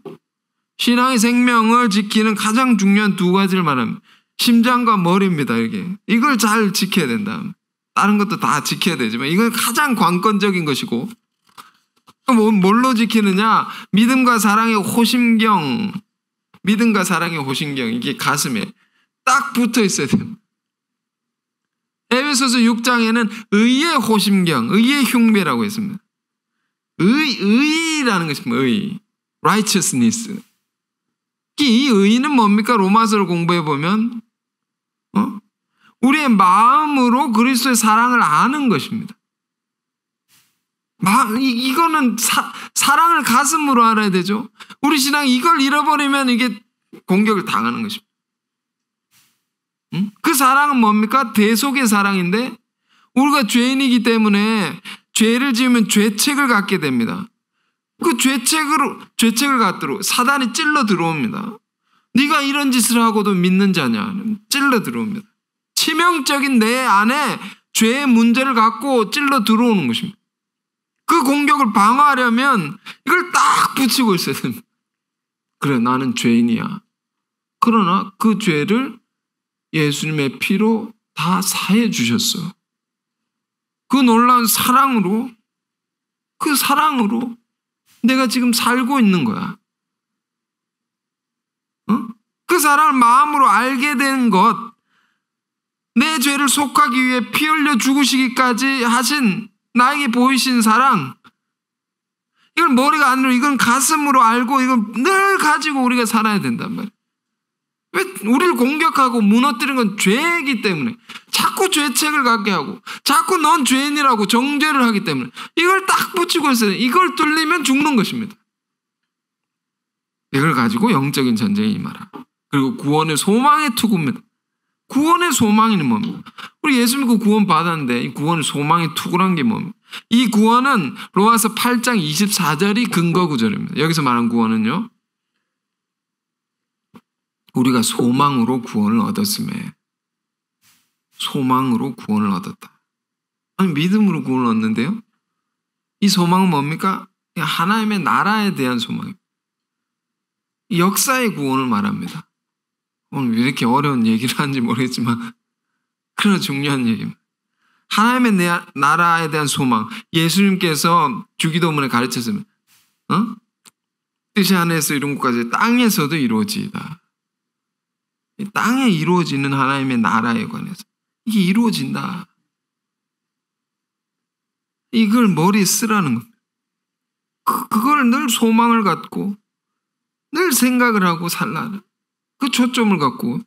신앙의 생명을 지키는 가장 중요한 두 가지를 말합니다. 심장과 머리입니다. 이걸 잘 지켜야 된다. 다른 것도 다 지켜야 되지만 이건 가장 관건적인 것이고, 뭘로 지키느냐? 믿음과 사랑의 호심경. 믿음과 사랑의 호심경, 이게 가슴에 딱 붙어 있어야 됩니다. 에베소서 6장에는 의의 호심경, 의의 흉배라고 했습니다. 의라는 것입니다. 의. righteousness. 이 의는 뭡니까? 로마서를 공부해 보면 우리의 마음으로 그리스도의 사랑을 아는 것입니다. 이거는 사랑을 가슴으로 알아야 되죠. 우리 신앙이 이걸 잃어버리면 이게 공격을 당하는 것입니다. 그 사랑은 뭡니까? 대속의 사랑인데 우리가 죄인이기 때문에 죄를 지으면 죄책을 갖게 됩니다. 그 죄책을 갖도록 사단이 찔러 들어옵니다. 네가 이런 짓을 하고도 믿는 자냐? 찔러 들어옵니다. 치명적인 내 안에 죄의 문제를 갖고 찔러 들어오는 것입니다. 그 공격을 방어하려면 이걸 딱 붙이고 있어야 됩니다. 그래, 나는 죄인이야. 그러나 그 죄를 예수님의 피로 다 사해 주셨어. 그 놀라운 사랑으로, 그 사랑으로 내가 지금 살고 있는 거야. 그 사랑을 마음으로 알게 된 것, 내 죄를 속하기 위해 피 흘려 죽으시기까지 하신 나에게 보이신 사랑, 이건 머리가 아니라 이건 가슴으로 알고 이건 늘 가지고 우리가 살아야 된단 말이에요. 왜 우리를 공격하고 무너뜨리는 건 죄이기 때문에 자꾸 죄책을 갖게 하고 자꾸 넌 죄인이라고 정죄를 하기 때문에 이걸 딱 붙이고 있어요. 이걸 뚫리면 죽는 것입니다. 이걸 가지고 영적인 전쟁에 임하라. 그리고 구원의 소망의 투구입니다. 구원의 소망이 뭡니까? 우리 예수 믿고 구원 받았는데 이 구원의 소망의 투구란 게 뭡니까? 이 구원은 로마서 8장 24절이 근거 구절입니다. 여기서 말한 구원은요, 우리가 소망으로 구원을 얻었음에, 소망으로 구원을 얻었다. 아니, 믿음으로 구원을 얻는데요, 이 소망은 뭡니까? 하나님의 나라에 대한 소망입니다. 역사의 구원을 말합니다. 오늘 왜 이렇게 어려운 얘기를 하는지 모르겠지만 그러나 중요한 얘기입니다. 하나님의 나라에 대한 소망, 예수님께서 주기도문에 가르쳤습니다. 뜻이 하늘에서 이룬 것까지 땅에서도 이루어지이다. 땅에 이루어지는 하나님의 나라에 관해서 이게 이루어진다. 이걸 머리에 쓰라는 겁니다. 그걸 늘 소망을 갖고 늘 생각을 하고 살라는 그 초점을 갖고.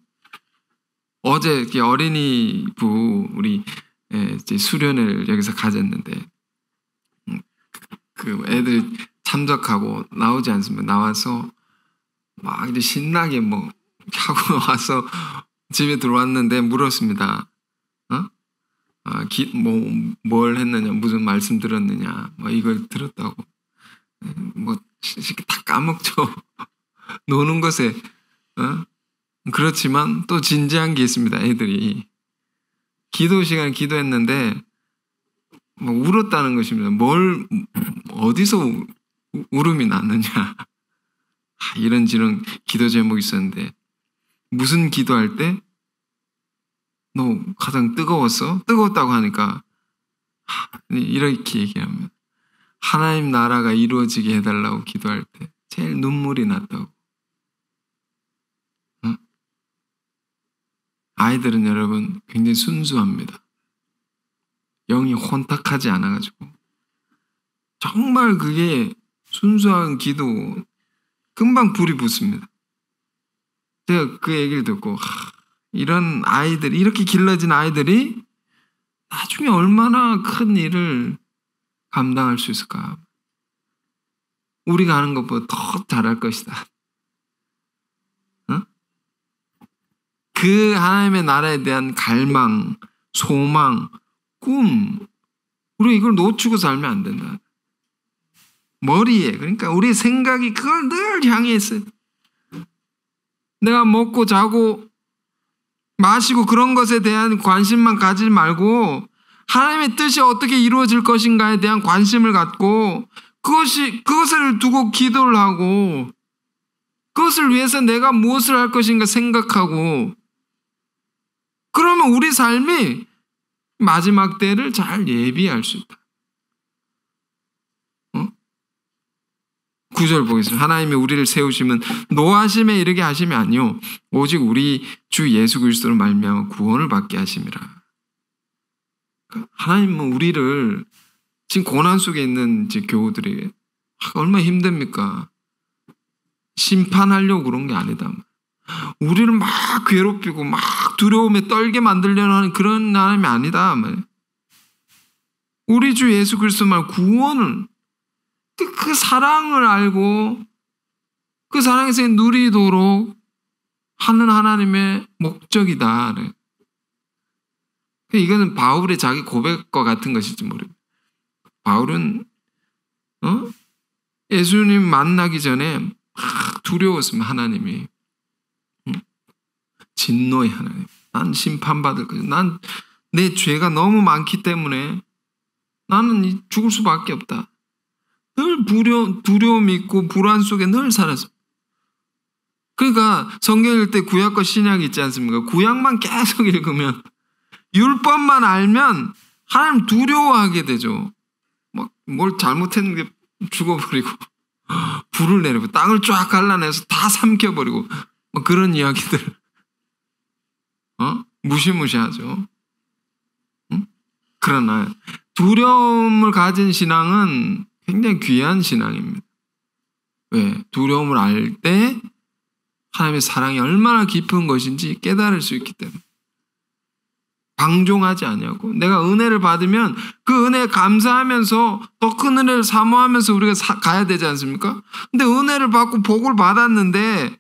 어제 어린이부 우리 수련회를 여기서 가졌는데 그 애들 참석하고 나오지 않습니까? 나와서 막 이렇게 신나게 뭐 하고 와서 집에 들어왔는데 물었습니다. 뭘 했느냐, 무슨 말씀 들었느냐, 뭐 이걸 들었다고. 뭐 쉽게 다 까먹죠. 노는 것에. 그렇지만 또 진지한 게 있습니다. 애들이 기도 시간에 기도했는데 뭐 울었다는 것입니다. 어디서 울음이 났느냐. 이런저런 기도 제목이 있었는데, 무슨 기도할 때 너 가장 뜨거웠어? 뜨거웠다고 하니까 이렇게 얘기하면 하나님 나라가 이루어지게 해달라고 기도할 때 제일 눈물이 났다고. 아이들은 여러분 굉장히 순수합니다. 영이 혼탁하지 않아가지고 정말 그게 순수한 기도 금방 불이 붙습니다. 제가 그 얘기를 듣고 이런 아이들, 이렇게 길러진 아이들이 나중에 얼마나 큰 일을 감당할 수 있을까. 우리가 하는 것보다 더 잘할 것이다. 그 하나님의 나라에 대한 갈망, 소망, 꿈, 우리 이걸 놓치고 살면 안 된다. 머리에, 그러니까 우리 생각이 그걸 늘 향해 있어요. 내가 먹고 자고 마시고 그런 것에 대한 관심만 가지지 말고 하나님의 뜻이 어떻게 이루어질 것인가에 대한 관심을 갖고 그것을 두고 기도를 하고 그것을 위해서 내가 무엇을 할 것인가 생각하고, 그러면 우리 삶이 마지막 때를 잘 예비할 수 있다. 9절 보겠습니다. 하나님이 우리를 세우시면 노하심에 이르게 하심이 아니요 오직 우리 주 예수 그리스도로 말미암아 구원을 받게 하심이라. 하나님은 우리를 지금 고난 속에 있는 교우들에게 얼마나 힘듭니까? 심판하려고 그런 게 아니다. 우리를 막 괴롭히고 막 두려움에 떨게 만들려는 하는 그런 하나님이 아니다. 우리 주 예수 그리스도 말 구원을, 그 사랑을 알고 그 사랑에서 누리도록 하는 하나님의 목적이다. 이거는 바울의 자기 고백과 같은 것일지 모릅니다. 바울은 예수님 만나기 전에 막 두려웠으면 하나님이 진노의 하나님. 난 심판받을 거야. 난 내 죄가 너무 많기 때문에 나는 죽을 수밖에 없다. 늘 두려움 있고 불안 속에 늘 살았어. 그러니까 성경 읽을 때 구약과 신약이 있지 않습니까? 구약만 계속 읽으면 율법만 알면 하나님 두려워하게 되죠. 막 뭘 잘못했는데 죽어버리고 불을 내리고 땅을 쫙 갈라내서 다 삼켜버리고 뭐 그런 이야기들 무시무시하죠. 그러나 두려움을 가진 신앙은 굉장히 귀한 신앙입니다. 왜? 두려움을 알 때 하나님의 사랑이 얼마나 깊은 것인지 깨달을 수 있기 때문에. 방종하지 아니하고 내가 은혜를 받으면 그 은혜에 감사하면서 더 큰 은혜를 사모하면서 우리가 가야 되지 않습니까? 근데 은혜를 받고 복을 받았는데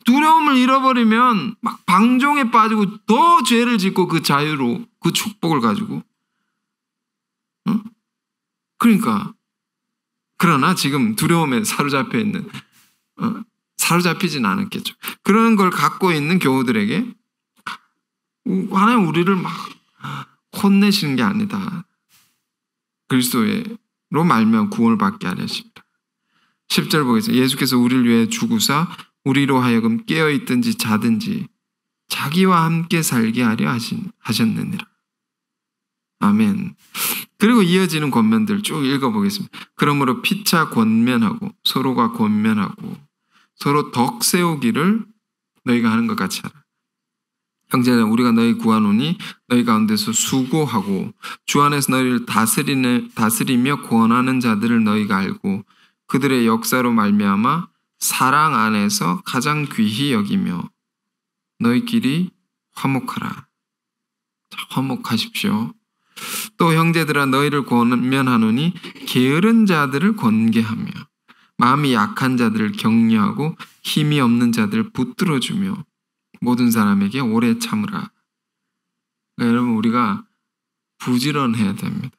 두려움을 잃어버리면 막 방종에 빠지고 더 죄를 짓고 그 자유로 그 축복을 가지고 그러니까 그러나 지금 두려움에 사로잡혀 있는 사로잡히진 않았겠죠. 그런 걸 갖고 있는 교우들에게 하나님 우리를 막 혼내시는 게 아니다. 그리스도로 말미암아 구원을 받게 하려 하십니다. 10절 보겠습니다. 예수께서 우리를 위해 죽으사 우리로 하여금 깨어있든지 자든지 자기와 함께 살게 하려 하셨느니라. 아멘. 그리고 이어지는 권면들 쭉 읽어보겠습니다. 그러므로 피차 권면하고 서로가 권면하고 서로 덕 세우기를 너희가 하는 것 같이 하라. 형제들아 우리가 너희 구하노니 너희 가운데서 수고하고 주 안에서 너희를 다스리며 구원하는 자들을 너희가 알고 그들의 역사로 말미암아 사랑 안에서 가장 귀히 여기며 너희끼리 화목하라. 자, 화목하십시오. 또 형제들아 너희를 권면하노니 게으른 자들을 권계하며 마음이 약한 자들을 격려하고 힘이 없는 자들을 붙들어주며 모든 사람에게 오래 참으라. 그러니까 여러분 우리가 부지런해야 됩니다.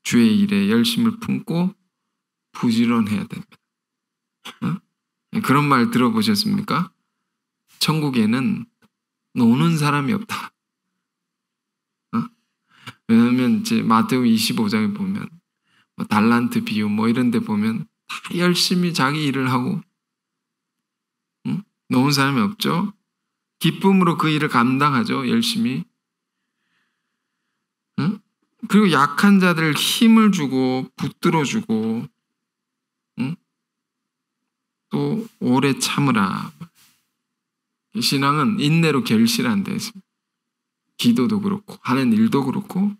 주의 일에 열심을 품고 부지런해야 됩니다. 그런 말 들어보셨습니까? 천국에는 노는 사람이 없다. 왜냐하면 이제 마태복음 25장에 보면 뭐 달란트 비유 뭐 이런 데 보면 다 열심히 자기 일을 하고 노는 사람이 없죠. 기쁨으로 그 일을 감당하죠. 열심히. 그리고 약한 자들 힘을 주고 붙들어주고 또 오래 참으라. 신앙은 인내로 결실한다 했습니다. 기도도 그렇고 하는 일도 그렇고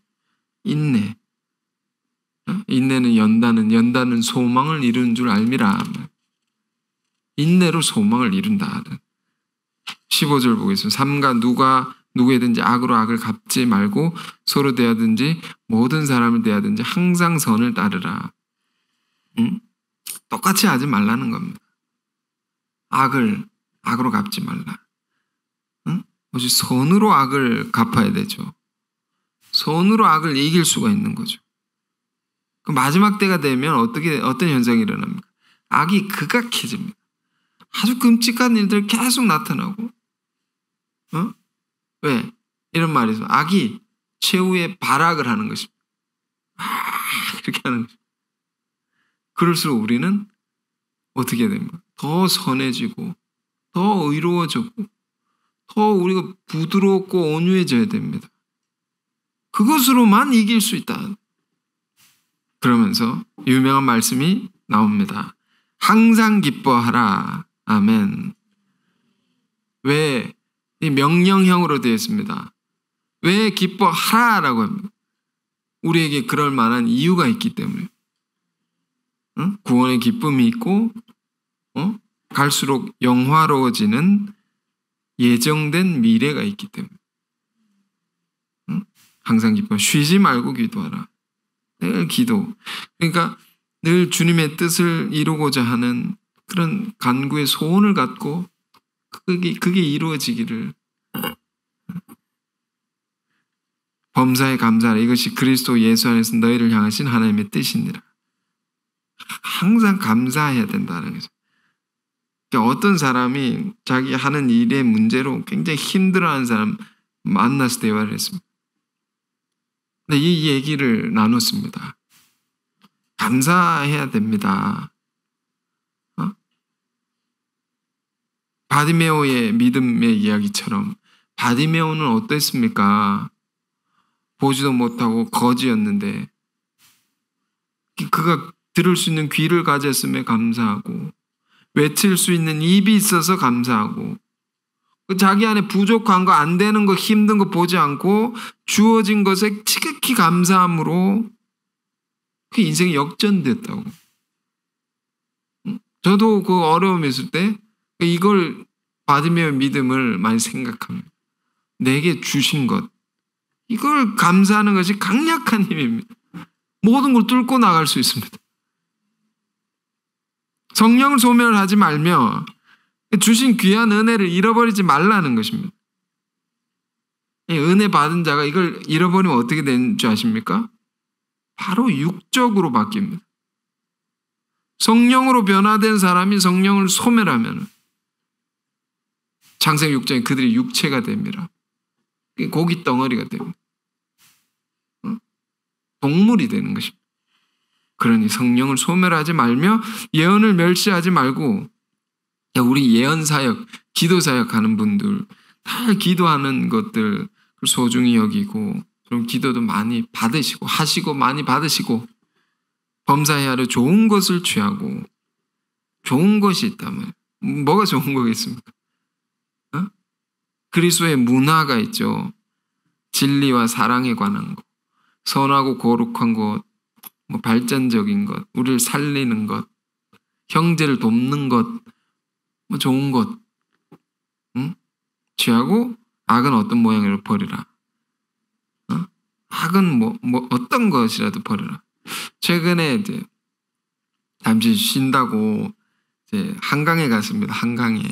인내. 인내는 연다는 소망을 이루는 줄 알미라. 인내로 소망을 이룬다. 15절 보겠습니다. 삼가 누구에든지 악으로 악을 갚지 말고 서로 대하든지 모든 사람을 대하든지 항상 선을 따르라. 똑같이 하지 말라는 겁니다. 악으로 갚지 말라. 오직 선으로 악을 갚아야 되죠. 선으로 악을 이길 수가 있는 거죠. 그 마지막 때가 되면 어떤 현상이 일어납니까? 악이 극악해집니다. 아주 끔찍한 일들이 계속 나타나고, 왜? 이런 말이 있어요. 악이 최후의 발악을 하는 것입니다. 이렇게 하는 것입니다. 그럴수록 우리는 어떻게 됩니까? 더 선해지고, 더 의로워지고, 더 우리가 부드럽고 온유해져야 됩니다. 그것으로만 이길 수 있다. 그러면서 유명한 말씀이 나옵니다. 항상 기뻐하라. 아멘. 왜? 이 명령형으로 되어 있습니다. 왜 기뻐하라라고 합니다. 우리에게 그럴 만한 이유가 있기 때문에. 구원의 기쁨이 있고 갈수록 영화로워지는 예정된 미래가 있기 때문에. 항상 기뻐. 쉬지 말고 기도하라. 늘 기도. 그러니까 늘 주님의 뜻을 이루고자 하는 그런 간구의 소원을 갖고 그게 이루어지기를. 범사에 감사하라. 이것이 그리스도 예수 안에서 너희를 향하신 하나님의 뜻이니라. 항상 감사해야 된다는 거죠. 그러니까 어떤 사람이 자기 하는 일의 문제로 굉장히 힘들어하는 사람 만나서 대화를 했습니다. 근데 이 얘기를 나눴습니다. 감사해야 됩니다. 바디메오의 믿음의 이야기처럼 바디메오는 어땠습니까? 보지도 못하고 거지였는데 그가 들을 수 있는 귀를 가졌음에 감사하고 외칠 수 있는 입이 있어서 감사하고 자기 안에 부족한 거, 안 되는 거, 힘든 거 보지 않고 주어진 것에 지극히 감사함으로 그 인생이 역전됐다고. 저도 그 어려움이 있을 때 이걸 받으며 믿음을 많이 생각합니다. 내게 주신 것, 이걸 감사하는 것이 강력한 힘입니다. 모든 걸 뚫고 나갈 수 있습니다. 성령을 소멸하지 말며 주신 귀한 은혜를 잃어버리지 말라는 것입니다. 은혜 받은 자가 이걸 잃어버리면 어떻게 되는 줄 아십니까? 바로 육적으로 바뀝니다. 성령으로 변화된 사람이 성령을 소멸하면 창세기 6장에 그들이 육체가 됩니다. 고기 덩어리가 됩니다. 동물이 되는 것입니다. 그러니 성령을 소멸하지 말며 예언을 멸시하지 말고, 우리 예언 사역, 기도 사역 하는 분들 다 기도하는 것들 소중히 여기고, 그럼 기도도 많이 받으시고 하시고 많이 받으시고, 범사에 하루 좋은 것을 취하고, 좋은 것이 있다면 뭐가 좋은 거겠습니까? 그리스도의 문화가 있죠. 진리와 사랑에 관한 것, 선하고 거룩한 것, 발전적인 것, 우리를 살리는 것, 형제를 돕는 것, 좋은 것, 취하고 악은 어떤 모양으로 버리라. 악은 어떤 것이라도 버리라. 최근에 이제 잠시 쉰다고 이제 한강에 갔습니다. 한강에.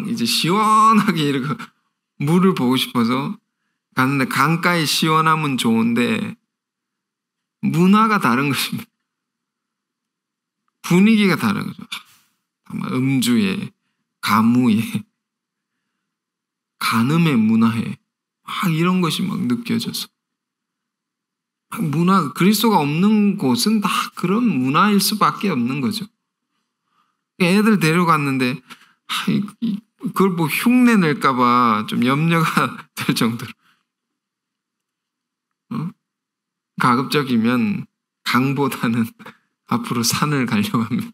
이제 시원하게 이렇게 물을 보고 싶어서 갔는데, 강가의 시원함은 좋은데 문화가 다른 것입니다. 분위기가 다른 거죠. 아마 음주에, 가무에, 간음의 문화에 이런 것이 막 느껴져서, 문화, 그리스도가 없는 곳은 다 그런 문화일 수밖에 없는 거죠. 애들 데려갔는데 그걸 흉내 낼까봐 좀 염려가 될 정도로. 가급적이면 강보다는 앞으로 산을 가려고 합니다.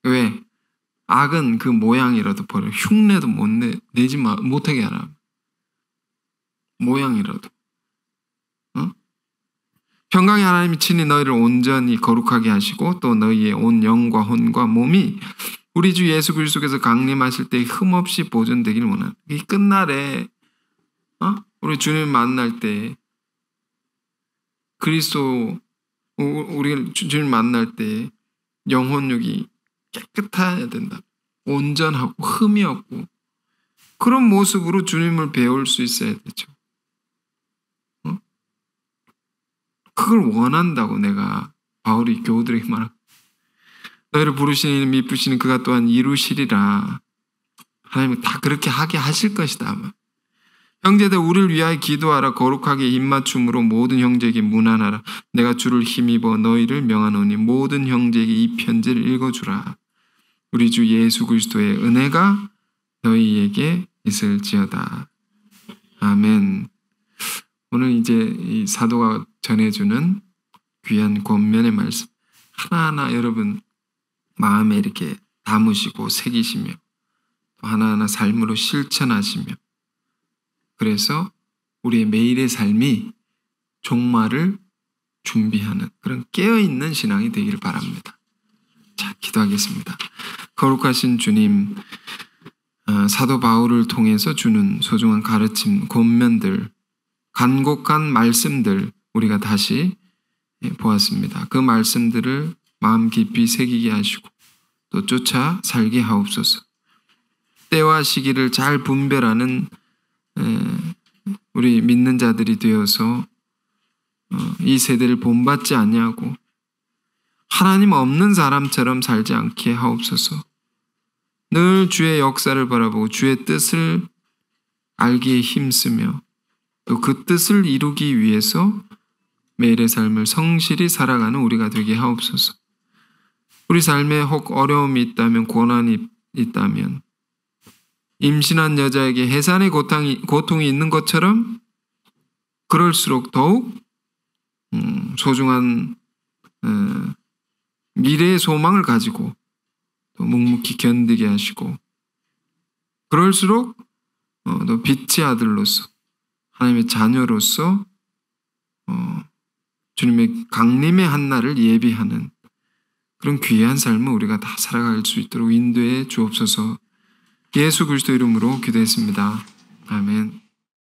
왜? 악은 그 모양이라도 버려. 흉내도 내지 못하게 하라. 모양이라도. 평강의 하나님이 친히 너희를 온전히 거룩하게 하시고, 또 너희의 온 영과 혼과 몸이 우리 주 예수 그리스도께서 강림하실 때 흠없이 보존되기를 원하는. 이 끝날에 우리 주님 만날 때, 그리스도 우리 주님 만날 때 영혼육이 깨끗해야 된다. 온전하고 흠이 없고 그런 모습으로 주님을 배울 수 있어야 되죠. 그걸 원한다고 내가 바울이 교우들에게 말하고, 너희를 부르시는 이름 이쁘시는 그가 또한 이루시리라. 하나님은 다 그렇게 하게 하실 것이다. 형제들 우리를 위하여 기도하라. 거룩하게 입맞춤으로 모든 형제에게 문안하라. 내가 주를 힘입어 너희를 명하노니 모든 형제에게 이 편지를 읽어주라. 우리 주 예수 그리스도의 은혜가 너희에게 있을지어다. 아멘. 오늘 이제 이 사도가 전해주는 귀한 권면의 말씀 하나하나 여러분 마음에 이렇게 담으시고 새기시며 또 하나하나 삶으로 실천하시며, 그래서 우리의 매일의 삶이 종말을 준비하는 그런 깨어있는 신앙이 되기를 바랍니다. 자, 기도하겠습니다. 거룩하신 주님, 사도 바울을 통해서 주는 소중한 가르침, 권면들, 간곡한 말씀들 우리가 다시 보았습니다. 그 말씀들을 마음 깊이 새기게 하시고 또 쫓아 살게 하옵소서. 때와 시기를 잘 분별하는 우리 믿는 자들이 되어서 이 세대를 본받지 아니하고 하나님 없는 사람처럼 살지 않게 하옵소서. 늘 주의 역사를 바라보고 주의 뜻을 알기에 힘쓰며 또 그 뜻을 이루기 위해서 매일의 삶을 성실히 살아가는 우리가 되게 하옵소서. 우리 삶에 혹 어려움이 있다면, 고난이 있다면, 임신한 여자에게 해산의 고통이 있는 것처럼 그럴수록 더욱 소중한 미래의 소망을 가지고 또 묵묵히 견디게 하시고, 그럴수록 또 빛의 아들로서 하나님의 자녀로서 주님의 강림의 한날을 예비하는 그런 귀한 삶을 우리가 다 살아갈 수 있도록 인도해 주옵소서. 예수 그리스도 이름으로 기도했습니다. 아멘.